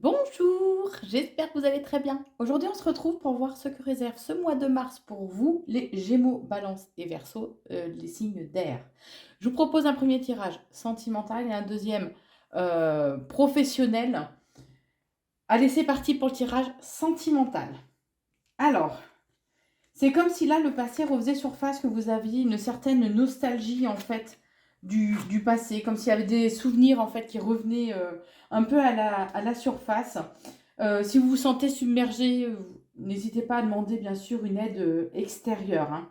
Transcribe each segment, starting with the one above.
Bonjour, j'espère que vous allez très bien. Aujourd'hui, on se retrouve pour voir ce que réserve ce mois de mars pour vous, les Gémeaux, Balance et Verseau, les signes d'air. Je vous propose un premier tirage sentimental et un deuxième professionnel. Allez, c'est parti pour le tirage sentimental. Alors, c'est comme si là, le passé refaisait surface, que vous aviez une certaine nostalgie en fait du passé, comme s'il y avait des souvenirs en fait qui revenaient un peu à la surface. Si vous vous sentez submergé, n'hésitez pas à demander bien sûr une aide extérieure, hein.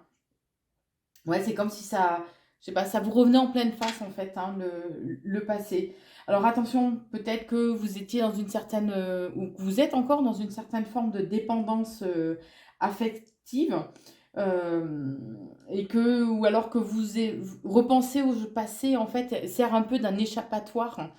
Ouais, c'est comme si ça, je sais pas, ça vous revenait en pleine face en fait, hein, le passé. Alors attention, peut-être que vous étiez dans une certaine, ou que vous êtes encore dans une certaine forme de dépendance affective, euh, et que, ou alors que vous repensez au passé en fait, sert un peu d'un échappatoire, hein,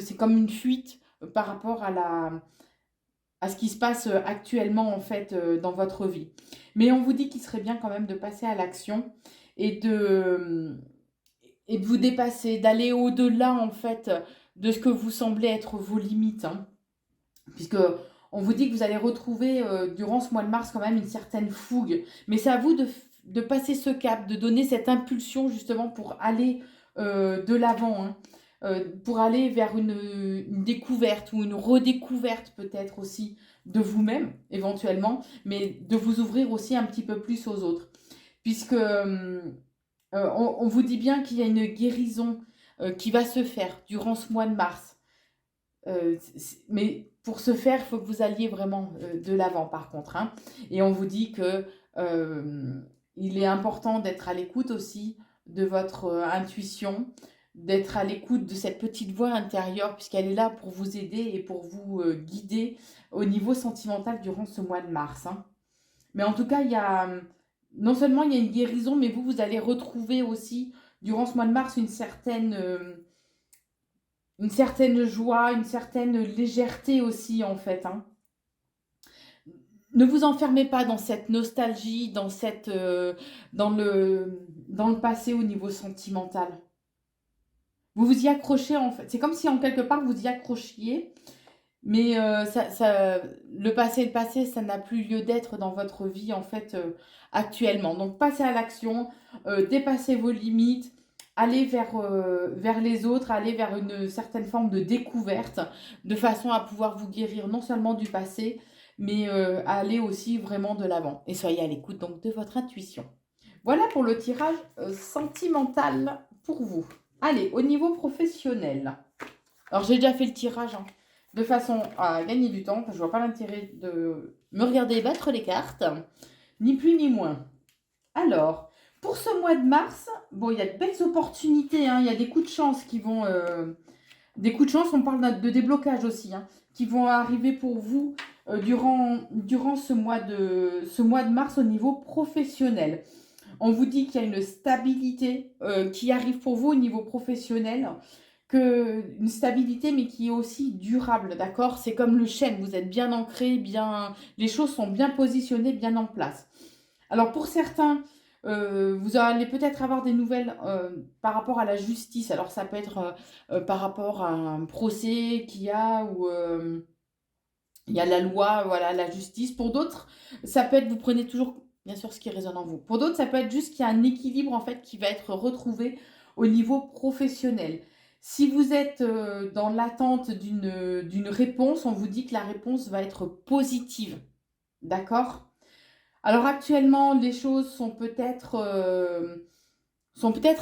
c'est comme une fuite par rapport à ce qui se passe actuellement en fait dans votre vie. Mais on vous dit qu'il serait bien quand même de passer à l'action et et de vous dépasser, d'aller au-delà en fait de ce que vous semblez être vos limites, hein. Puisque on vous dit que vous allez retrouver durant ce mois de mars quand même une certaine fougue. Mais c'est à vous de passer ce cap, de donner cette impulsion justement pour aller de l'avant, hein. Pour aller vers une découverte ou une redécouverte peut-être aussi de vous-même éventuellement, mais de vous ouvrir aussi un petit peu plus aux autres. Puisque on vous dit bien qu'il y a une guérison qui va se faire durant ce mois de mars. Mais pour ce faire, il faut que vous alliez vraiment de l'avant par contre, hein. Et on vous dit que il est important d'être à l'écoute aussi de votre intuition, d'être à l'écoute de cette petite voix intérieure, puisqu'elle est là pour vous aider et pour vous guider au niveau sentimental durant ce mois de mars, hein. Mais en tout cas, il y a non seulement il y a une guérison, mais vous allez retrouver aussi durant ce mois de mars une certaine joie, une certaine légèreté aussi en fait, hein. Ne vous enfermez pas dans cette nostalgie, dans le passé au niveau sentimental. Vous vous y accrochez en fait. C'est comme si en quelque part vous y accrochiez, mais le passé, ça n'a plus lieu d'être dans votre vie en fait actuellement. Donc passez à l'action, dépassez vos limites, allez vers les autres, allez vers une certaine forme de découverte, de façon à pouvoir vous guérir non seulement du passé, mais aller aussi vraiment de l'avant. Et soyez à l'écoute donc de votre intuition. Voilà pour le tirage sentimental pour vous. Allez, au niveau professionnel. Alors j'ai déjà fait le tirage, hein, de façon à gagner du temps, parce que je vois pas l'intérêt de me regarder battre les cartes, ni plus ni moins. Alors, pour ce mois de mars, bon, il y a de belles opportunités, hein, il y a des coups de chance qui vont... des coups de chance, on parle de déblocage aussi, hein, qui vont arriver pour vous durant ce mois de mars au niveau professionnel. On vous dit qu'il y a une stabilité qui arrive pour vous au niveau professionnel, une stabilité mais qui est aussi durable, d'accord? C'est comme le chêne, vous êtes bien ancré, bien, les choses sont bien positionnées, bien en place. Alors pour certains, vous allez peut-être avoir des nouvelles par rapport à la justice. Alors ça peut être par rapport à un procès qu'il y a ou il y a la loi, voilà, la justice. Pour d'autres, ça peut être, vous prenez toujours, bien sûr, ce qui résonne en vous. Pour d'autres, ça peut être juste qu'il y a un équilibre, en fait, qui va être retrouvé au niveau professionnel. Si vous êtes dans l'attente d'une réponse, on vous dit que la réponse va être positive. D'accord? Alors actuellement, les choses sont peut-être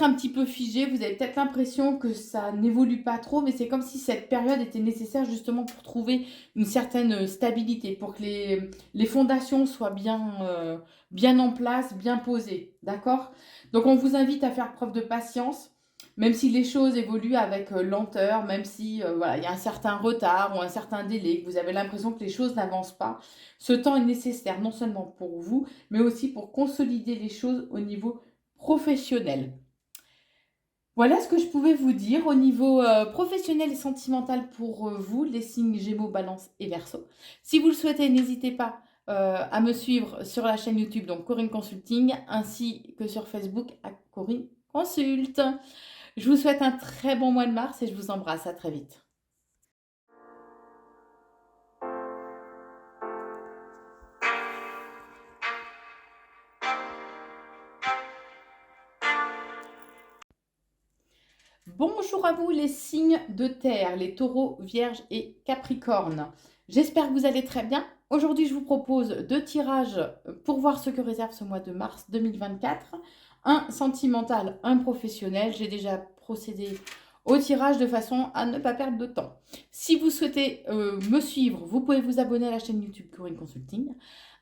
un petit peu figées. Vous avez peut-être l'impression que ça n'évolue pas trop, mais c'est comme si cette période était nécessaire justement pour trouver une certaine stabilité, pour que les fondations soient bien en place, bien posées. D'accord? Donc on vous invite à faire preuve de patience, même si les choses évoluent avec lenteur, même si voilà, il y a un certain retard ou un certain délai, que vous avez l'impression que les choses n'avancent pas. Ce temps est nécessaire non seulement pour vous, mais aussi pour consolider les choses au niveau professionnel. Voilà ce que je pouvais vous dire au niveau professionnel et sentimental pour vous, les signes Gémeaux, Balance et Verseau. Si vous le souhaitez, n'hésitez pas à me suivre sur la chaîne YouTube, donc Corinne Consulting, ainsi que sur Facebook à Corinne Consulte. Je vous souhaite un très bon mois de mars et je vous embrasse. À très vite. Bonjour à vous les signes de terre, les taureaux, vierges et capricornes. J'espère que vous allez très bien. Aujourd'hui, je vous propose deux tirages pour voir ce que réserve ce mois de mars 2024. Un sentimental, un professionnel. J'ai déjà procédé au tirage de façon à ne pas perdre de temps. Si vous souhaitez me suivre, vous pouvez vous abonner à la chaîne YouTube Corinne Consulting,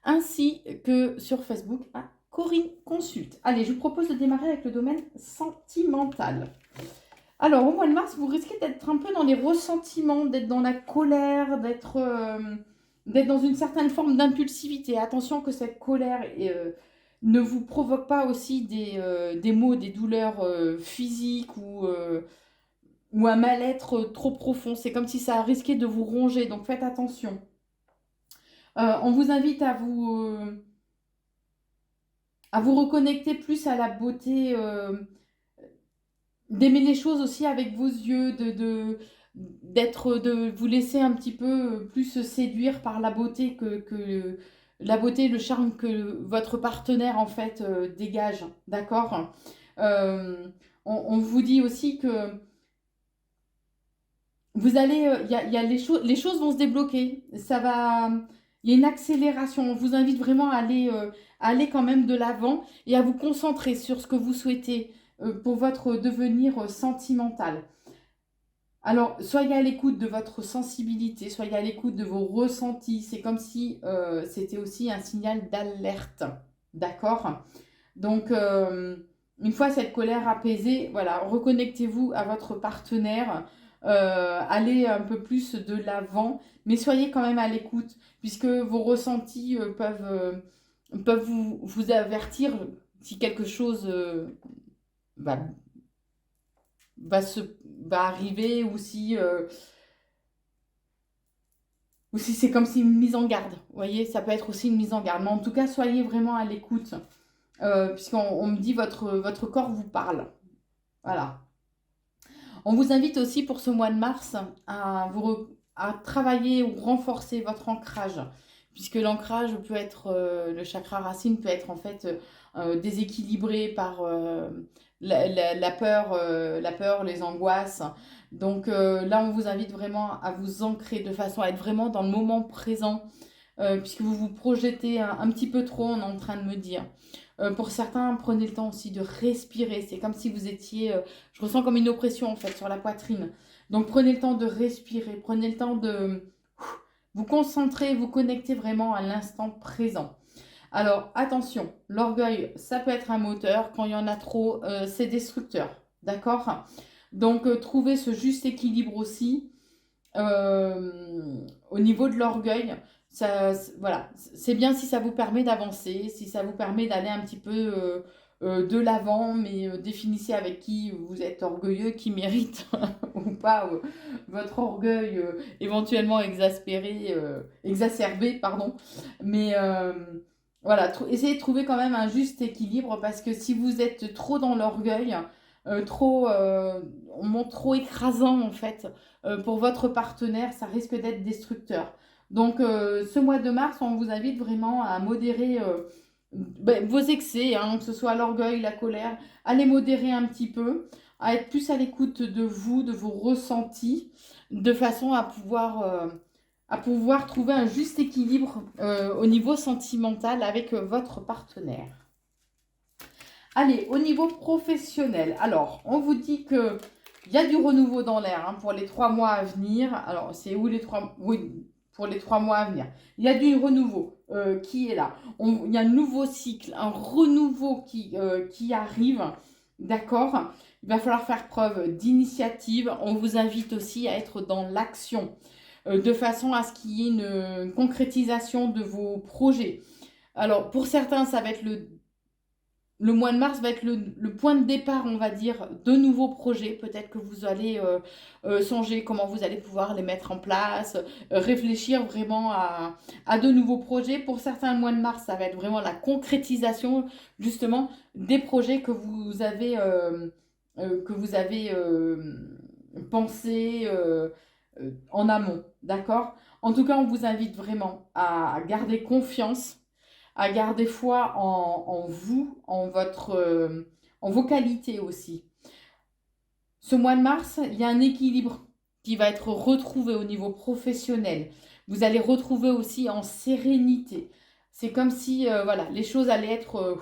ainsi que sur Facebook à Corinne Consulte. Allez, je vous propose de démarrer avec le domaine sentimental. Alors, au mois de mars, vous risquez d'être un peu dans les ressentiments, d'être dans la colère, d'être dans une certaine forme d'impulsivité. Attention que cette colère ne vous provoque pas aussi des maux, des douleurs physiques ou un mal-être trop profond. C'est comme si ça risquait de vous ronger, donc faites attention. On vous invite à vous reconnecter plus à la beauté. D'aimer les choses aussi avec vos yeux, de vous laisser un petit peu plus séduire par la beauté que la beauté, le charme que votre partenaire en fait dégage, d'accord? Euh, on vous dit aussi que vous allez, il y a les choses vont se débloquer, il y a une accélération. On vous invite vraiment à aller quand même de l'avant et à vous concentrer sur ce que vous souhaitez pour votre devenir sentimental. Alors, soyez à l'écoute de votre sensibilité, soyez à l'écoute de vos ressentis. C'est comme si c'était aussi un signal d'alerte, d'accord? Donc, une fois cette colère apaisée, voilà, reconnectez-vous à votre partenaire, allez un peu plus de l'avant, mais soyez quand même à l'écoute, puisque vos ressentis peuvent vous avertir si quelque chose va, va, se, va arriver ou si c'est comme si une mise en garde. Vous voyez, ça peut être aussi une mise en garde. Mais en tout cas, soyez vraiment à l'écoute, puisqu'on me dit votre corps vous parle. Voilà. On vous invite aussi pour ce mois de mars à travailler ou renforcer votre ancrage, puisque l'ancrage peut être, le chakra racine peut être en fait déséquilibré par la peur, les angoisses. Donc là, on vous invite vraiment à vous ancrer de façon à être vraiment dans le moment présent, puisque vous vous projetez un petit peu trop, on est en train de me dire. Pour certains, prenez le temps aussi de respirer. C'est comme si vous étiez, je ressens comme une oppression en fait sur la poitrine. Donc prenez le temps de respirer, prenez le temps de vous concentrer, vous connecter vraiment à l'instant présent. Alors attention, l'orgueil, ça peut être un moteur. Quand il y en a trop, c'est destructeur. D'accord? Donc trouvez ce juste équilibre aussi au niveau de l'orgueil. Ça, voilà, c'est bien si ça vous permet d'avancer, si ça vous permet d'aller un petit peu de l'avant, mais définissez avec qui vous êtes orgueilleux, qui mérite ou pas votre orgueil éventuellement exacerbé, pardon. Mais voilà, essayez de trouver quand même un juste équilibre parce que si vous êtes trop dans l'orgueil, on monte trop écrasant en fait pour votre partenaire, ça risque d'être destructeur. Donc ce mois de mars, on vous invite vraiment à modérer vos excès, hein, que ce soit l'orgueil, la colère, à les modérer un petit peu, à être plus à l'écoute de vous, de vos ressentis, de façon à pouvoir trouver un juste équilibre au niveau sentimental avec votre partenaire. Allez, au niveau professionnel, alors, on vous dit que il y a du renouveau dans l'air hein, pour les 3 mois à venir. Alors, c'est où les 3... Oui, pour les 3 mois à venir. Il y a du renouveau qui est là. Il y a un nouveau cycle, un renouveau qui arrive. D'accord? Il va falloir faire preuve d'initiative. On vous invite aussi à être dans l'action, de façon à ce qu'il y ait une concrétisation de vos projets. Alors, pour certains, ça va être le mois de mars va être le point de départ, on va dire, de nouveaux projets. Peut-être que vous allez songer comment vous allez pouvoir les mettre en place, réfléchir vraiment à de nouveaux projets. Pour certains, le mois de mars, ça va être vraiment la concrétisation, justement, des projets que vous avez pensé en amont. D'accord? En tout cas, on vous invite vraiment à garder confiance à garder foi en vous, en vos qualités aussi. ce mois de mars, il y a un équilibre qui va être retrouvé au niveau professionnel. Vous allez retrouver aussi en sérénité. C'est comme si voilà, les choses allaient être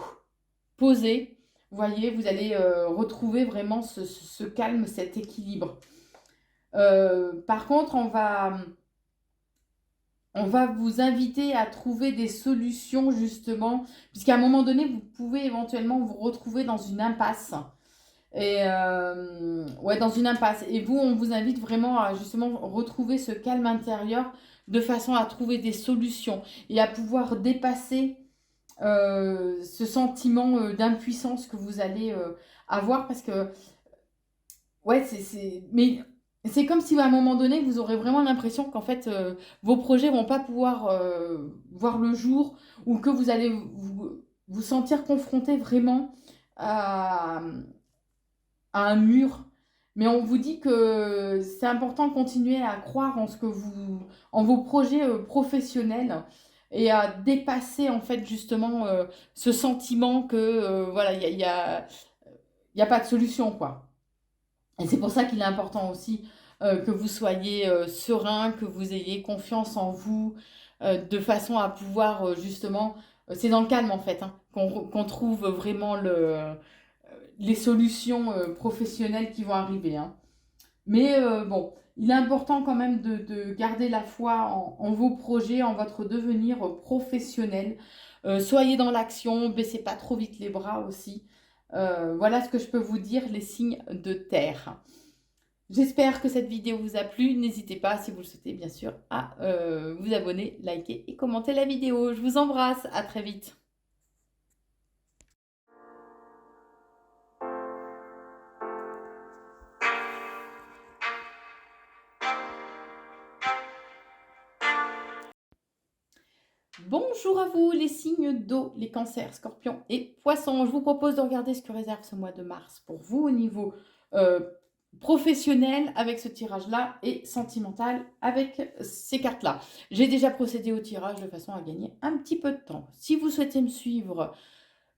posées. Vous voyez, vous allez retrouver vraiment ce calme, cet équilibre. Par contre, on va vous inviter à trouver des solutions justement, puisqu'à un moment donné, vous pouvez éventuellement vous retrouver dans une impasse. Et ouais, dans une impasse. Et vous, on vous invite vraiment à justement retrouver ce calme intérieur de façon à trouver des solutions et à pouvoir dépasser ce sentiment d'impuissance que vous allez avoir parce que, ouais, mais c'est comme si à un moment donné, vous aurez vraiment l'impression qu'en fait, vos projets vont pas pouvoir voir le jour ou que vous allez vous sentir confronté vraiment à un mur. Mais on vous dit que c'est important de continuer à croire en en vos projets professionnels et à dépasser en fait justement ce sentiment que voilà, il y a pas de solution quoi. Et c'est pour ça qu'il est important aussi que vous soyez serein, que vous ayez confiance en vous, de façon à pouvoir justement, c'est dans le calme en fait, hein, qu'on trouve vraiment les solutions professionnelles qui vont arriver. Hein. Mais bon, il est important quand même de garder la foi en vos projets, en votre devenir professionnel. Soyez dans l'action, baissez pas trop vite les bras aussi. Voilà ce que je peux vous dire, les signes de terre. J'espère que cette vidéo vous a plu. N'hésitez pas, si vous le souhaitez, bien sûr, à vous abonner, liker et commenter la vidéo. Je vous embrasse, à très vite. Bonjour à vous les signes d'eau, les cancers, scorpions et poissons. Je vous propose de regarder ce que réserve ce mois de mars pour vous au niveau professionnel avec ce tirage-là et sentimental avec ces cartes-là. J'ai déjà procédé au tirage de façon à gagner un petit peu de temps. Si vous souhaitez me suivre,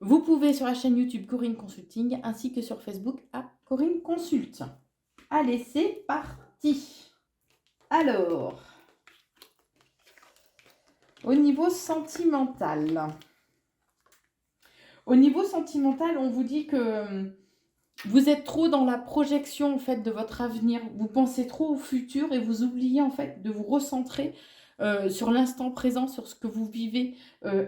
vous pouvez sur la chaîne YouTube Corinne Consulting ainsi que sur Facebook à Corinne Consult. Allez, c'est parti. Alors... Au niveau sentimental. Au niveau sentimental, on vous dit que vous êtes trop dans la projection en fait de votre avenir. Vous pensez trop au futur et vous oubliez en fait de vous recentrer sur l'instant présent, sur ce que vous vivez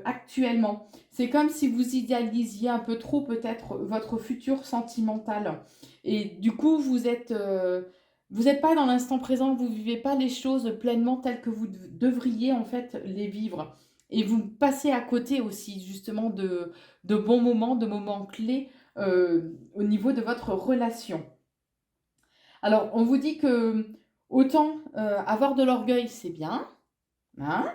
actuellement. C'est comme si vous idéalisiez un peu trop peut-être votre futur sentimental. Et du coup, vous n'êtes pas dans l'instant présent, vous ne vivez pas les choses pleinement telles que vous devriez en fait les vivre. Et vous passez à côté aussi justement de bons moments, de moments clés au niveau de votre relation. Alors, on vous dit que autant avoir de l'orgueil, c'est bien, hein,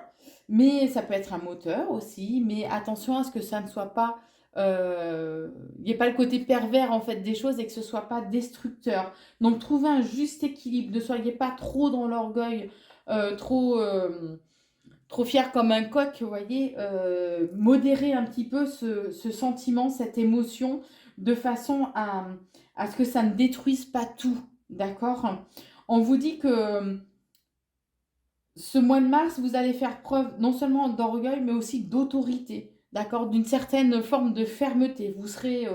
mais ça peut être un moteur aussi, mais attention à ce que ça ne soit pas... Il n'y ait pas le côté pervers en fait des choses et que ce ne soit pas destructeur. Donc trouvez un juste équilibre, ne soyez pas trop dans l'orgueil, trop fier comme un coq, vous voyez, modérez un petit peu ce sentiment, cette émotion, de façon à ce que ça ne détruise pas tout, d'accord? On vous dit que ce mois de mars, vous allez faire preuve non seulement d'orgueil, mais aussi d'autorité, d'accord? D'une certaine forme de fermeté. Vous serez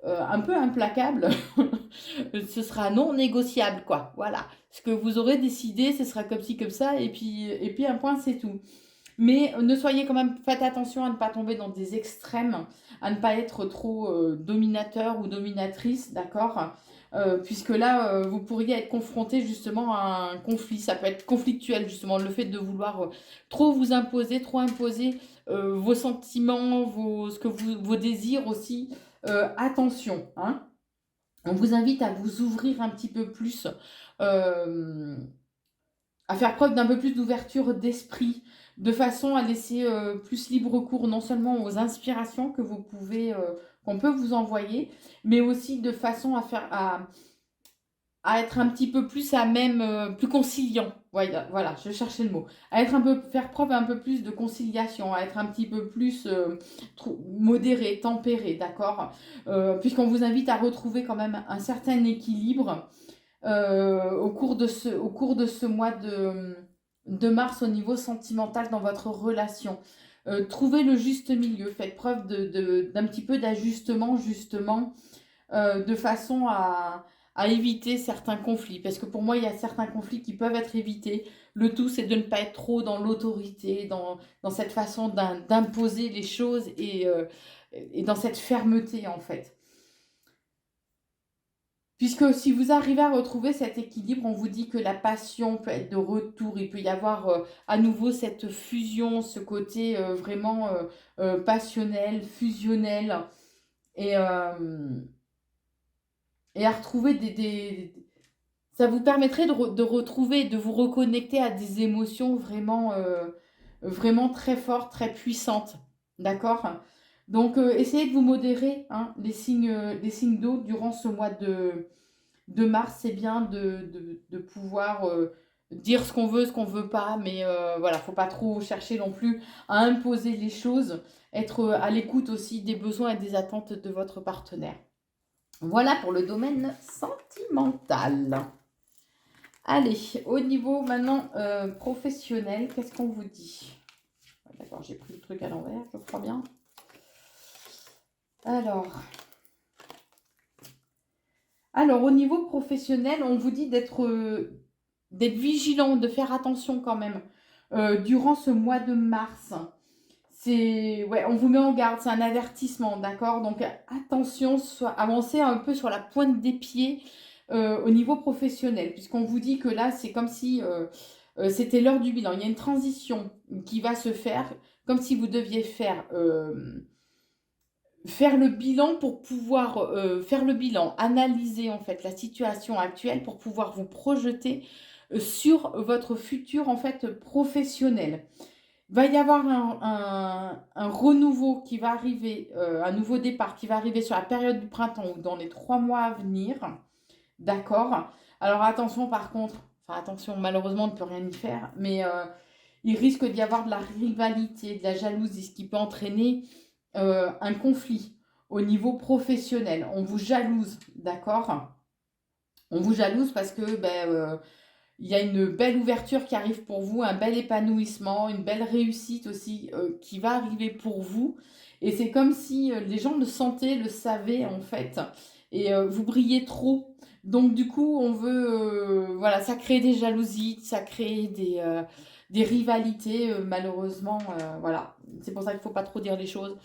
un peu implacable. Ce sera non négociable, quoi. Voilà. Ce que vous aurez décidé, ce sera comme ci, comme ça, et puis un point, c'est tout. Mais ne soyez quand même, faites attention à ne pas tomber dans des extrêmes, à ne pas être trop dominateur ou dominatrice, d'accord? Puisque là, vous pourriez être confronté justement à un conflit. Ça peut être conflictuel, justement, le fait de vouloir trop vous imposer, trop imposer vos sentiments, vos désirs aussi. Attention, hein? On vous invite à vous ouvrir un petit peu plus, à faire preuve d'un peu plus d'ouverture d'esprit, de façon à laisser plus libre cours non seulement aux inspirations que vous pouvez, qu'on peut vous envoyer, mais aussi de façon à être un petit peu plus à même, plus conciliant. Voilà, je cherchais le mot. À être faire preuve un peu plus de conciliation, à être un petit peu plus modéré, tempéré, d'accord? Puisqu'on vous invite à retrouver quand même un certain équilibre au cours de ce mois de mars au niveau sentimental dans votre relation. Trouvez le juste milieu, faites preuve d'un petit peu d'ajustement justement de façon à éviter certains conflits. Parce que pour moi, il y a certains conflits qui peuvent être évités. Le tout, c'est de ne pas être trop dans l'autorité, dans cette façon d'imposer les choses et dans cette fermeté en fait. Puisque si vous arrivez à retrouver cet équilibre, on vous dit que la passion peut être de retour, il peut y avoir à nouveau cette fusion, ce côté vraiment passionnel, fusionnel, et, euh, et à retrouver ça vous permettrait de retrouver, de vous reconnecter à des émotions vraiment, vraiment très fortes, très puissantes. D'accord? Donc, essayez de vous modérer, hein, les signes d'eau durant ce mois de mars. C'est bien de pouvoir dire ce qu'on veut, ce qu'on veut pas, mais voilà, faut pas trop chercher non plus à imposer les choses, être à l'écoute aussi des besoins et des attentes de votre partenaire. Voilà pour le domaine sentimental. Allez, au niveau maintenant professionnel, qu'est-ce qu'on vous dit? D'accord, j'ai pris le truc à l'envers, je crois bien. Alors, au niveau professionnel, on vous dit d'être vigilant, de faire attention quand même durant ce mois de mars. Ouais, on vous met en garde, c'est un avertissement, d'accord? Donc attention, avancez un peu sur la pointe des pieds au niveau professionnel, puisqu'on vous dit que là, c'est comme si c'était l'heure du bilan. Il y a une transition qui va se faire, comme si vous deviez faire le bilan pour pouvoir faire le bilan, analyser en fait la situation actuelle pour pouvoir vous projeter sur votre futur en fait professionnel. Va y avoir un renouveau qui va arriver, un nouveau départ qui va arriver sur la période du printemps ou dans les 3 mois à venir. D'accord? Alors attention par contre, enfin attention, malheureusement on ne peut rien y faire, mais il risque d'y avoir de la rivalité, de la jalousie, ce qui peut entraîner un conflit au niveau professionnel. On vous jalouse, d'accord? On vous jalouse parce que il y a une belle ouverture qui arrive pour vous, un bel épanouissement, une belle réussite aussi qui va arriver pour vous. Et c'est comme si les gens le sentaient, le savaient en fait. Et vous brillez trop. Donc du coup, on veut, voilà, ça crée des jalousies, ça crée des rivalités, malheureusement. Voilà, c'est pour ça qu'il ne faut pas trop dire les choses.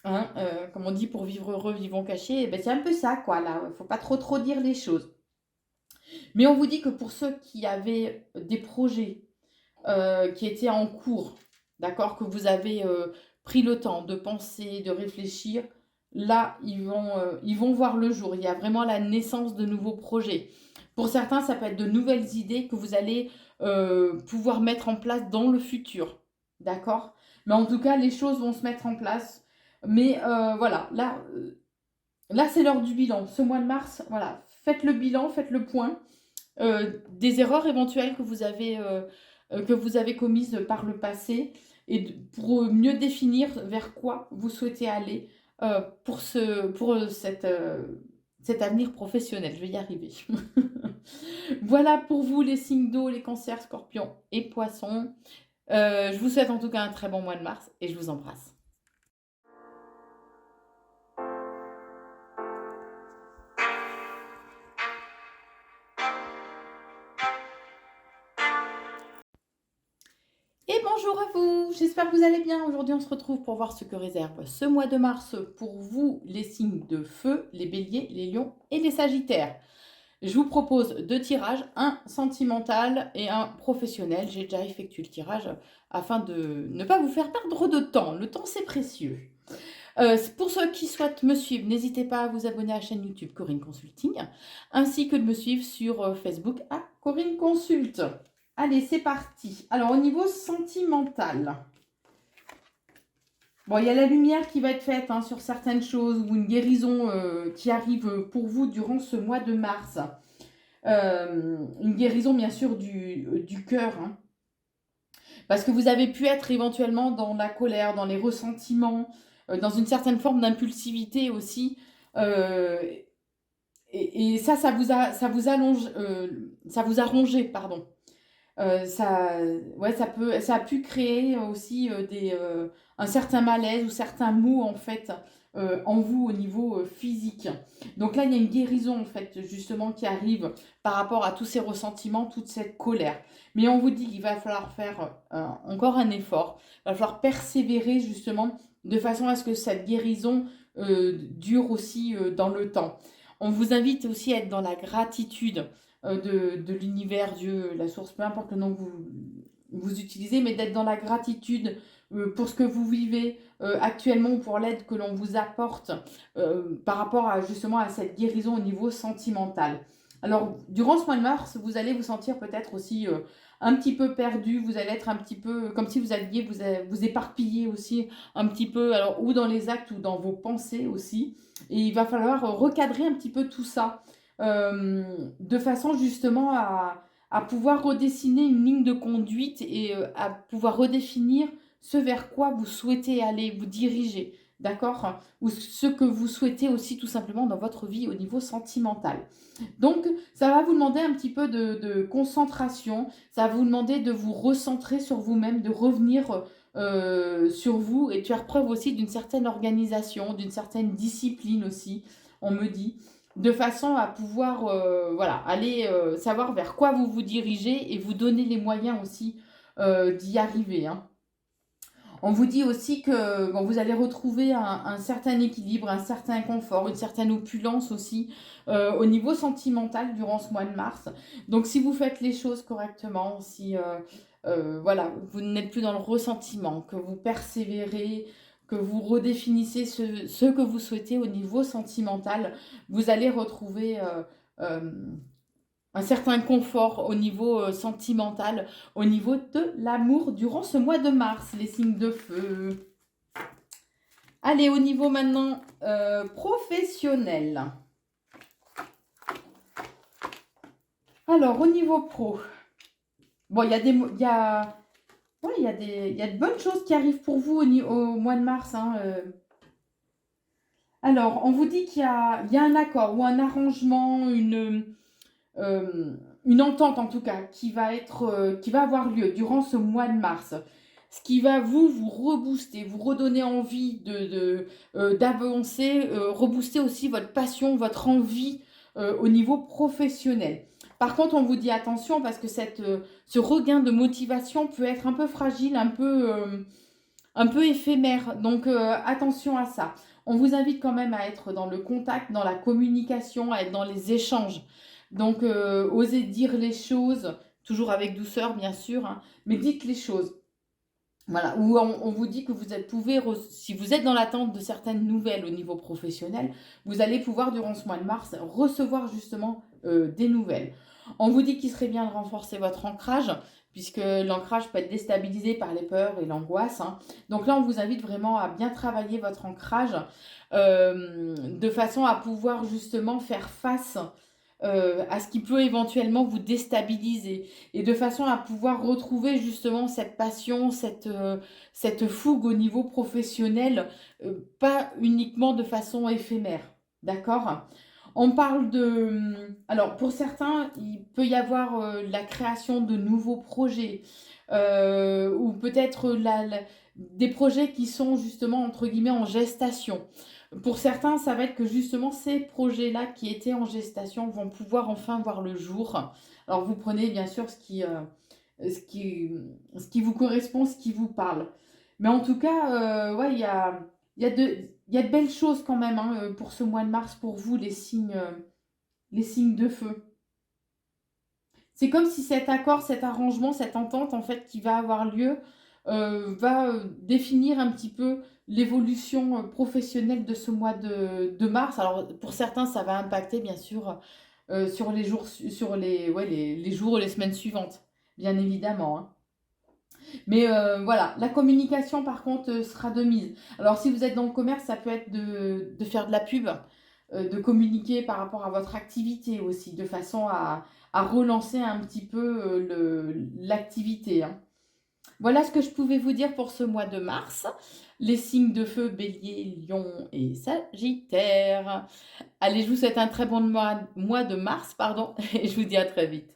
Hein, comme on dit, pour vivre heureux, vivons cachés. Eh ben, c'est un peu ça, quoi, là. Il ne faut pas trop dire les choses. Mais on vous dit que pour ceux qui avaient des projets qui étaient en cours, d'accord, que vous avez pris le temps de penser, de réfléchir, là, ils vont voir le jour. Il y a vraiment la naissance de nouveaux projets. Pour certains, ça peut être de nouvelles idées que vous allez pouvoir mettre en place dans le futur, d'accord? Mais en tout cas, les choses vont se mettre en place. Mais voilà, là c'est l'heure du bilan. Ce mois de mars, voilà, faites le bilan, faites le point des erreurs éventuelles que vous avez commises par le passé pour mieux définir vers quoi vous souhaitez aller pour cet avenir professionnel. Je vais y arriver. Voilà pour vous les signes d'eau, les cancers, scorpions et poissons. Je vous souhaite en tout cas un très bon mois de mars et je vous embrasse. Et bonjour à vous, j'espère que vous allez bien. Aujourd'hui, on se retrouve pour voir ce que réserve ce mois de mars pour vous, les signes de feu, les béliers, les lions et les sagittaires. Je vous propose 2 tirages, un sentimental et un professionnel. J'ai déjà effectué le tirage afin de ne pas vous faire perdre de temps. Le temps, c'est précieux. Pour ceux qui souhaitent me suivre, n'hésitez pas à vous abonner à la chaîne YouTube Corinne Consulting, ainsi que de me suivre sur Facebook à Corinne Consult. Allez, c'est parti. Alors, au niveau sentimental, Bon, il y a la lumière qui va être faite hein, sur certaines choses ou une guérison qui arrive pour vous durant ce mois de mars. Une guérison, bien sûr, du cœur. Hein. Parce que vous avez pu être éventuellement dans la colère, dans les ressentiments, dans une certaine forme d'impulsivité aussi. Euh, et ça, ça vous a rongé, pardon. Ça, ouais, ça a pu créer aussi un certain malaise ou certains maux en fait en vous au niveau physique. Donc là, il y a une guérison en fait justement qui arrive par rapport à tous ces ressentiments, toute cette colère. Mais on vous dit qu'il va falloir faire encore un effort, il va falloir persévérer justement de façon à ce que cette guérison dure aussi dans le temps. On vous invite aussi à être dans la gratitude de l'univers, Dieu, la source, peu importe le nom que vous utilisez, mais d'être dans la gratitude pour ce que vous vivez actuellement ou pour l'aide que l'on vous apporte par rapport à justement à cette guérison au niveau sentimental. Alors, durant ce mois de mars, vous allez vous sentir peut-être aussi un petit peu perdu, vous allez être un petit peu comme si vous alliez vous éparpiller aussi un petit peu, alors ou dans les actes ou dans vos pensées aussi. Et il va falloir recadrer un petit peu tout ça de façon justement à pouvoir redessiner une ligne de conduite et à pouvoir redéfinir ce vers quoi vous souhaitez aller, vous diriger, d'accord? Ou ce que vous souhaitez aussi tout simplement dans votre vie au niveau sentimental. Donc, ça va vous demander un petit peu de concentration, ça va vous demander de vous recentrer sur vous-même, de revenir sur vous et de faire preuve aussi d'une certaine organisation, d'une certaine discipline aussi, on me dit de façon à pouvoir voilà, aller savoir vers quoi vous vous dirigez et vous donner les moyens aussi d'y arriver. Hein. On vous dit aussi que bon, vous allez retrouver un certain équilibre, un certain confort, une certaine opulence aussi au niveau sentimental durant ce mois de mars. Donc si vous faites les choses correctement, si voilà, vous n'êtes plus dans le ressentiment, que vous persévérez, que vous redéfinissez ce que vous souhaitez au niveau sentimental, vous allez retrouver euh, un certain confort au niveau sentimental, au niveau de l'amour durant ce mois de mars, les signes de feu. Allez, au niveau maintenant professionnel. Alors, au niveau pro, bon, il y a ouais, il y a de bonnes choses qui arrivent pour vous au mois de mars. Hein, Alors, on vous dit il y a un accord ou un arrangement, une entente en tout cas qui va avoir lieu durant ce mois de mars. Ce qui va vous rebooster, vous redonner envie d'avancer, rebooster aussi votre passion, votre envie au niveau professionnel. Par contre, on vous dit attention parce que ce regain de motivation peut être un peu fragile, un peu éphémère. Donc attention à ça. On vous invite quand même à être dans le contact, dans la communication, à être dans les échanges. Donc osez dire les choses, toujours avec douceur bien sûr, hein, mais dites les choses. Voilà, ou on vous dit que si vous êtes dans l'attente de certaines nouvelles au niveau professionnel, vous allez pouvoir durant ce mois de mars recevoir justement des nouvelles. On vous dit qu'il serait bien de renforcer votre ancrage, puisque l'ancrage peut être déstabilisé par les peurs et l'angoisse. Hein. Donc là, on vous invite vraiment à bien travailler votre ancrage de façon à pouvoir justement faire face à ce qui peut éventuellement vous déstabiliser et de façon à pouvoir retrouver justement cette passion, cette fougue au niveau professionnel, pas uniquement de façon éphémère. D'accord? On parle Alors, pour certains, il peut y avoir la création de nouveaux projets ou peut-être des projets qui sont justement, entre guillemets, en gestation. Pour certains, ça va être que justement ces projets-là qui étaient en gestation vont pouvoir enfin voir le jour. Alors vous prenez bien sûr ce qui, ce qui vous correspond, ce qui vous parle. Mais en tout cas, ouais, il y a de belles choses quand même hein, pour ce mois de mars, pour vous, les signes de feu. C'est comme si cet accord, cet arrangement, cette entente en fait qui va avoir lieu va définir un petit peu l'évolution professionnelle de ce mois de mars. Alors pour certains, ça va impacter bien sûr sur les jours, sur les jours et les semaines suivantes, bien évidemment. Hein. Mais voilà, la communication par contre sera de mise. Alors si vous êtes dans le commerce, ça peut être de faire de la pub, de communiquer par rapport à votre activité aussi, de façon à relancer un petit peu l'activité, hein. Voilà ce que je pouvais vous dire pour ce mois de mars. Les signes de feu, bélier, lion et sagittaire. Allez, je vous souhaite un très bon mois de mars, pardon, et je vous dis à très vite.